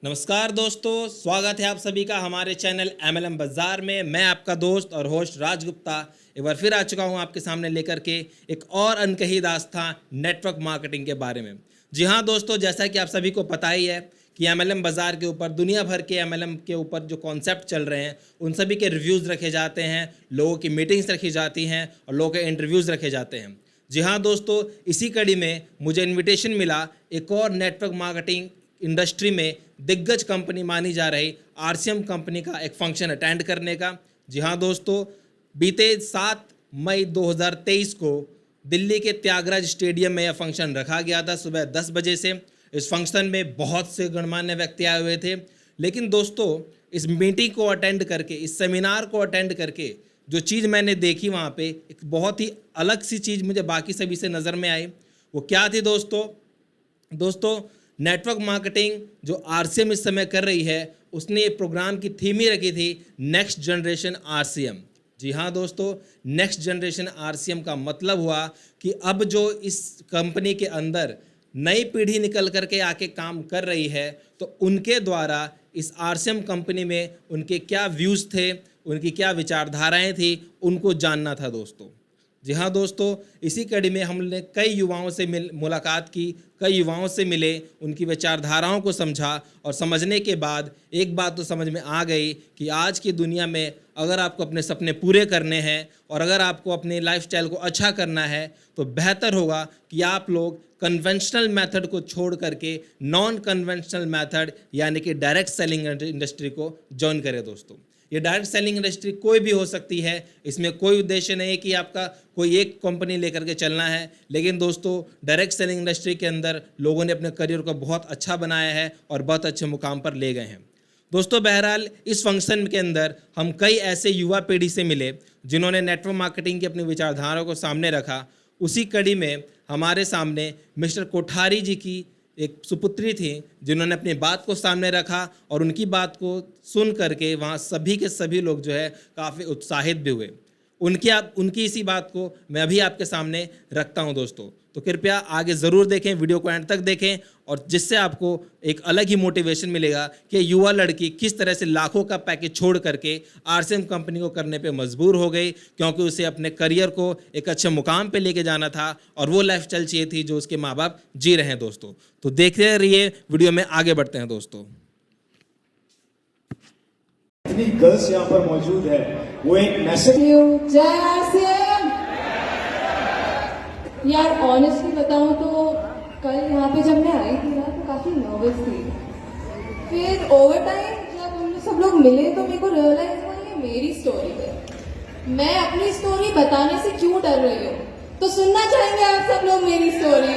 नमस्कार दोस्तों, स्वागत है आप सभी का हमारे चैनल MLM बाजार में। मैं आपका दोस्त और होस्ट राज गुप्ता एक बार फिर आ चुका हूं आपके सामने लेकर के एक और अनकही दास्तां नेटवर्क मार्केटिंग के बारे में। जी हाँ दोस्तों, जैसा कि आप सभी को पता ही है कि MLM बाजार के ऊपर दुनिया भर के MLM के ऊपर जो कॉन्सेप्ट चल रहे हैं उन सभी के रिव्यूज़ रखे जाते हैं, लोगों की मीटिंग्स रखी जाती हैं और लोगों के इंटरव्यूज़ रखे जाते हैं। जी हाँ दोस्तों, इसी कड़ी में मुझे इन्विटेशन मिला एक और नेटवर्क मार्केटिंग इंडस्ट्री में दिग्गज कंपनी मानी जा रही RCM कंपनी का एक फंक्शन अटेंड करने का। जी हाँ दोस्तों, बीते 7 मई 2023 को दिल्ली के त्यागराज स्टेडियम में यह फंक्शन रखा गया था सुबह 10 बजे से। इस फंक्शन में बहुत से गणमान्य व्यक्ति आए हुए थे। लेकिन दोस्तों, इस मीटिंग को अटेंड करके, इस सेमिनार को अटेंड करके जो चीज़ मैंने देखी वहाँ पे, एक बहुत ही अलग सी चीज़ मुझे बाकी सभी से नज़र में आई। वो क्या थी दोस्तों नेटवर्क मार्केटिंग जो RCM इस समय कर रही है, उसने ये प्रोग्राम की थीम ही रखी थी नेक्स्ट जनरेशन RCM। जी हाँ दोस्तों, नेक्स्ट जनरेशन RCM का मतलब हुआ कि अब जो इस कंपनी के अंदर नई पीढ़ी निकल करके आके काम कर रही है, तो उनके द्वारा इस RCM कंपनी में उनके क्या व्यूज़ थे, उनकी क्या विचारधाराएं थी, उनको जानना था दोस्तों। जी हाँ दोस्तों, इसी कड़ी में हमने कई युवाओं से मुलाकात की, कई युवाओं से मिले, उनकी विचारधाराओं को समझा और समझने के बाद एक बात तो समझ में आ गई कि आज की दुनिया में अगर आपको अपने सपने पूरे करने हैं और अगर आपको अपने लाइफस्टाइल को अच्छा करना है, तो बेहतर होगा कि आप लोग कन्वेंशनल मेथड को छोड़ करके नॉन कन्वेंशनल मेथड यानी कि डायरेक्ट सेलिंग इंडस्ट्री को ज्वाइन करें दोस्तों। ये डायरेक्ट सेलिंग इंडस्ट्री कोई भी हो सकती है, इसमें कोई उद्देश्य नहीं है कि आपका कोई एक कंपनी लेकर के चलना है। लेकिन दोस्तों, डायरेक्ट सेलिंग इंडस्ट्री के अंदर लोगों ने अपने करियर को बहुत अच्छा बनाया है और बहुत अच्छे मुकाम पर ले गए हैं दोस्तों। बहरहाल, इस फंक्शन के अंदर हम कई ऐसे युवा पीढ़ी से मिले जिन्होंने नेटवर्क मार्केटिंग की अपनी विचारधाराओं को सामने रखा। उसी कड़ी में हमारे सामने मिस्टर कोठारी जी की एक सुपुत्री थी जिन्होंने अपनी बात को सामने रखा और उनकी बात को सुन करके वहाँ सभी के सभी लोग जो है काफ़ी उत्साहित भी हुए। उनकी इसी बात को मैं अभी आपके सामने रखता हूँ दोस्तों। तो कृपया आगे ज़रूर देखें, वीडियो को एंड तक देखें, और जिससे आपको एक अलग ही मोटिवेशन मिलेगा कि युवा लड़की किस तरह से लाखों का पैकेज छोड़ करके RCM कंपनी को करने पे मजबूर हो गई, क्योंकि उसे अपने करियर को एक अच्छे मुकाम पे लेके जाना था और वो लाइफस्टाइल चाहिए थी जो उसके माँ बाप जी रहे हैं दोस्तों। तो देखते रहिए, वीडियो में आगे बढ़ते हैं दोस्तों। इतनी गर्ल्स यहाँ पर मौजूद है, वो एक मैसेज। जय RCM। यार ऑनेस्टली बताऊं तो कल यहाँ पे जब मैं आई थी ना, तो काफी नर्वस थी। फिर ओवर टाइम जब हम सब लोग मिले तो मेरे को रियलाइज हुआ ये मेरी स्टोरी है। मैं अपनी स्टोरी बताने से क्यों डर रही हूँ? तो सुनना चाहेंगे आप सब लोग मेरी स्टोरी?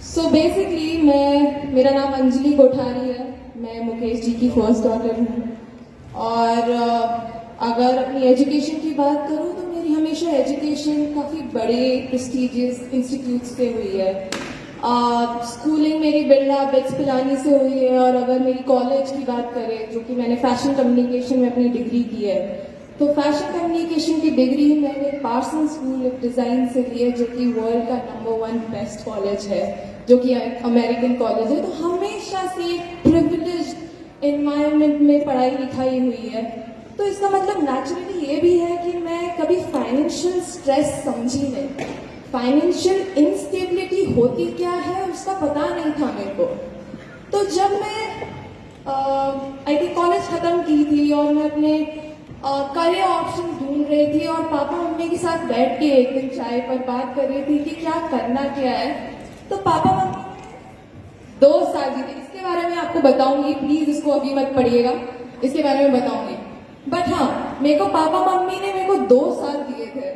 सो बेसिकली मेरा नाम अंजलि कोठारी है। मैं मुकेश जी की फर्स्ट डॉटर हूँ। और अगर अपनी एजुकेशन की बात करूँ तो मेरी हमेशा एजुकेशन काफ़ी बड़े प्रेस्टिजियस इंस्टीट्यूट से हुई है। स्कूलिंग मेरी बिरला बेट्स पिलानी से हुई है। और अगर मेरी कॉलेज की बात करें, जो कि मैंने फैशन कम्युनिकेशन में अपनी डिग्री की है, तो फैशन कम्युनिकेशन की डिग्री मैंने पार्सन स्कूल ऑफ डिज़ाइन से ली है, जो कि वर्ल्ड का नंबर 1 बेस्ट कॉलेज है, जो कि अमेरिकन कॉलेज है। तो हमेशा से प्रिविलेज्ड एनवायरनमेंट में पढ़ाई लिखाई हुई है। तो इसका मतलब नेचुरली ये भी है कि मैं कभी फाइनेंशियल स्ट्रेस समझी नहीं। फाइनेंशियल इंस्टेबिलिटी होती क्या है उसका पता नहीं था मेरे को। तो जब मैं IT कॉलेज ख़त्म की थी और मैं अपने करियर ऑप्शन ढूंढ रही थी और पापा मम्मी के साथ बैठ के एक दिन चाय पर बात कर रही थी कि क्या करना क्या है, तो पापा मम्मी 2 साल की थी। इसके बारे में आपको बताऊंगी, प्लीज इसको अभी मत पढ़िएगा, इसके बारे में बताऊंगी। बट हाँ, मेरे को पापा मम्मी ने मेरे को 2 साल दिए थे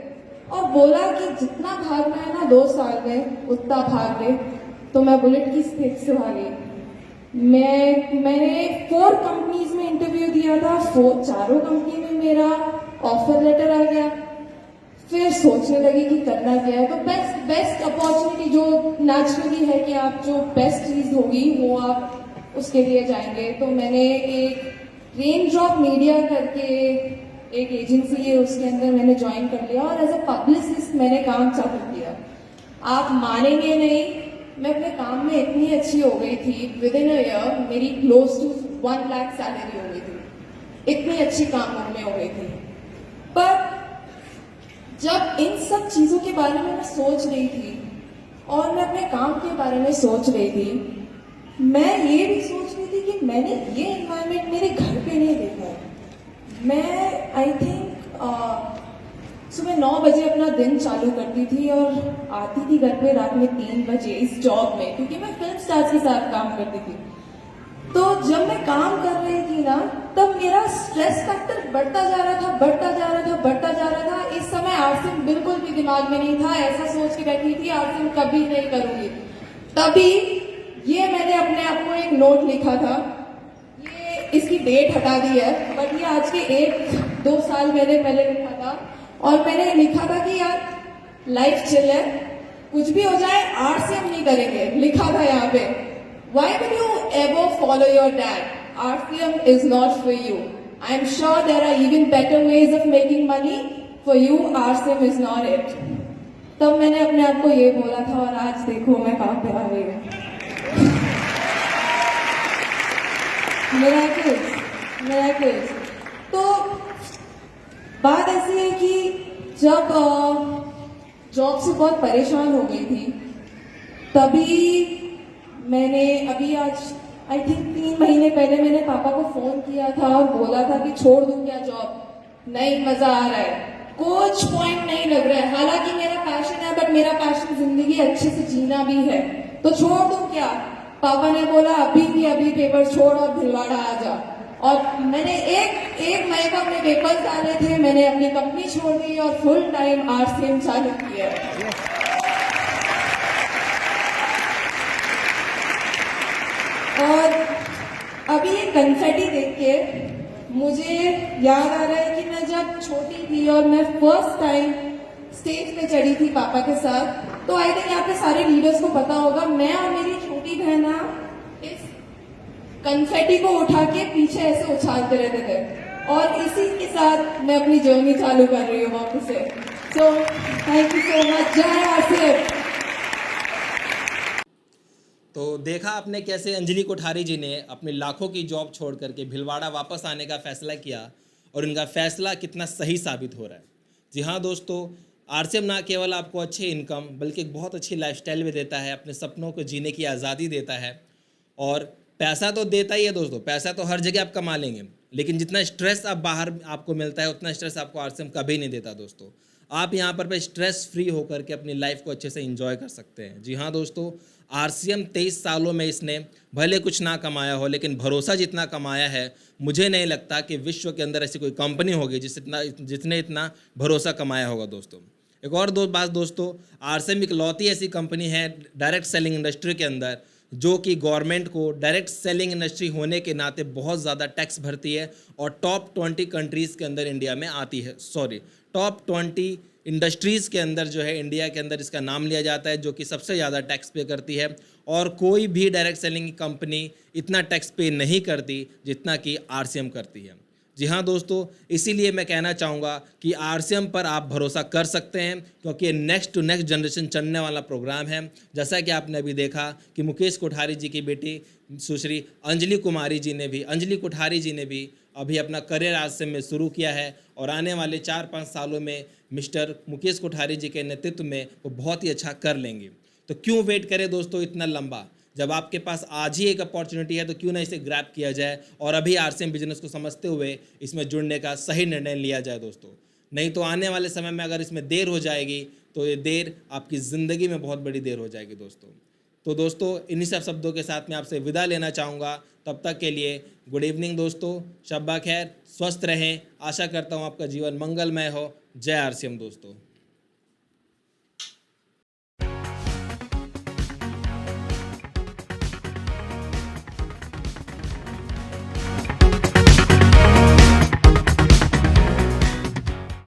और बोला कि जितना भागना है ना 2 साल में उतना भाग ले। तो मैं बुलेट की स्पीड से भागी। मैंने 4 कंपनीज में इंटरव्यू दिया था। 4 कंपनी में मेरा ऑफर लेटर आ गया। फिर सोचने लगी कि करना क्या है। तो बेस्ट अपॉर्चुनिटी जो नेचुरली है कि आप जो बेस्ट चीज होगी वो आप उसके लिए जाएंगे। तो मैंने एक रेन ड्रॉप मीडिया करके एक एजेंसी है, उसके अंदर मैंने ज्वाइन कर लिया और एज ए पब्लिसिस्ट मैंने काम चालू किया। आप मानेंगे नहीं, मैं अपने काम में इतनी अच्छी हो गई थी, विद इन अ ईयर मेरी क्लोज टू 1 लाख सैलरी हो गई थी, इतनी अच्छी काम में हो गई थी। पर जब इन सब चीज़ों के बारे में मैं सोच रही थी और मैं अपने काम के बारे में सोच रही थी, मैं ये भी सोच रही थी कि मैंने ये इन्वायरमेंट मेरे घर पे नहीं देखा है। मैं आई थिंक सुबह 9 बजे अपना दिन चालू करती थी और आती थी घर पे रात में 3 बजे इस जॉब में, क्योंकि मैं फिल्म स्टार्स के साथ काम करती थी। तो जब मैं काम कर रही थी ना, तब मेरा स्ट्रेस फैक्टर बढ़ता जा रहा था, बढ़ता जा रहा था, बढ़ता जा रहा था। इस समय आरसीएम बिल्कुल भी दिमाग में नहीं था, ऐसा सोच के बैठी थी आरसीएम कभी नहीं करूंगी। तभी ये मैंने अपने आप को एक नोट लिखा था, ये इसकी डेट हटा दी है, बट ये आज के 1-2 साल मैंने पहले लिखा था। और मैंने लिखा था कि यार लाइफ चिल है, कुछ भी हो जाए आरसीएम नहीं करेंगे, लिखा था यहाँ पे। Why will you ever follow your dad? RCM is not for you. I am sure there are even better ways of making money. For you, RCM is not it. तब मैंने अपने आप को ये बोला था और आज देखो मैं कहाँ पे आ गई हूँ। Miracles. तो बात ऐसी है कि जब जॉब से बहुत परेशान हो गई थी, तभी मैंने अभी आज आई थिंक 3 महीने पहले मैंने पापा को फोन किया था और बोला था कि छोड़ दूं क्या जॉब, नहीं मजा आ रहा है, कुछ पॉइंट नहीं लग रहा है। हालांकि मेरा पैशन है, बट मेरा पैशन जिंदगी अच्छे से जीना भी है, तो छोड़ दूं क्या। पापा ने बोला अभी की अभी पेपर छोड़ और भिलवाड़ा आ जा। और मैंने एक मई को अपने पेपर्स डाले थे, मैंने अपनी कंपनी छोड़ दी और फुल टाइम आरसीएम चालू किया है। और अभी ये कन्फेटी देख के मुझे याद आ रहा है कि मैं जब छोटी थी और मैं फर्स्ट टाइम स्टेज पे चढ़ी थी पापा के साथ, तो आई थिंक यहाँ पे सारे लीडर्स को पता होगा, मैं और मेरी छोटी बहन इस कन्फेटी को उठा के पीछे ऐसे उछालते रहते थे, और इसी के साथ मैं अपनी जर्नी चालू कर रही हूँ वापस से। So thank you so much. जय आरसीएम। तो देखा आपने कैसे अंजलि कोठारी जी ने अपने लाखों की जॉब छोड़ करके भिलवाड़ा वापस आने का फैसला किया, और इनका फैसला कितना सही साबित हो रहा है। जी हाँ दोस्तों, आरसीएम ना केवल आपको अच्छी इनकम बल्कि एक बहुत अच्छी लाइफस्टाइल भी देता है, अपने सपनों को जीने की आज़ादी देता है, और पैसा तो देता ही है दोस्तों, पैसा तो हर जगह आप कमा लेंगे, लेकिन जितना स्ट्रेस आप बाहर आपको मिलता है उतना स्ट्रेस आपको आरसीएम कभी नहीं देता दोस्तों। आप यहाँ पर स्ट्रेस फ्री होकर के अपनी लाइफ को अच्छे से एंजॉय कर सकते हैं। जी हाँ दोस्तों, आरसीएम 23 सालों में इसने भले कुछ ना कमाया हो, लेकिन भरोसा जितना कमाया है, मुझे नहीं लगता कि विश्व के अंदर ऐसी कोई कंपनी होगी जिसने इतना भरोसा कमाया होगा दोस्तों। एक और बात दोस्तों, आरसीएम इकलौती ऐसी कंपनी है डायरेक्ट सेलिंग इंडस्ट्री के अंदर जो कि गवर्नमेंट को डायरेक्ट सेलिंग इंडस्ट्री होने के नाते बहुत ज़्यादा टैक्स भरती है, और टॉप 20 कंट्रीज़ के अंदर इंडिया में आती है, टॉप 20 इंडस्ट्रीज़ के अंदर जो है इंडिया के अंदर इसका नाम लिया जाता है, जो कि सबसे ज़्यादा टैक्स पे करती है, और कोई भी डायरेक्ट सेलिंग कंपनी इतना टैक्स पे नहीं करती जितना कि आरसीएम करती है। जी हाँ दोस्तों, इसीलिए मैं कहना चाहूँगा कि आरसीएम पर आप भरोसा कर सकते हैं, क्योंकि ये नेक्स्ट टू नेक्स्ट जनरेशन चलने वाला प्रोग्राम है। जैसा कि आपने अभी देखा कि मुकेश कोठारी जी की बेटी सुश्री अंजलि कोठारी जी ने भी अभी अपना करियर आरसीएम में शुरू किया है, और आने वाले 4-5 सालों में मिस्टर मुकेश कोठारी जी के नेतृत्व में वो बहुत ही अच्छा कर लेंगे। तो क्यों वेट करें दोस्तों इतना लंबा, जब आपके पास आज ही एक अपॉर्चुनिटी है तो क्यों ना इसे ग्रैब किया जाए, और अभी आरसीएम बिजनेस को समझते हुए इसमें जुड़ने का सही निर्णय लिया जाए दोस्तों। नहीं तो आने वाले समय में अगर इसमें देर हो जाएगी तो ये देर आपकी ज़िंदगी में बहुत बड़ी देर हो जाएगी दोस्तों। तो दोस्तों, इन्हीं सब शब्दों के साथ मैं आपसे विदा लेना चाहूँगा। तब तक के लिए गुड इवनिंग दोस्तों, शब्बा खैर, स्वस्थ रहें। आशा करता हूँ आपका जीवन मंगलमय हो। जय आरसीएम दोस्तों।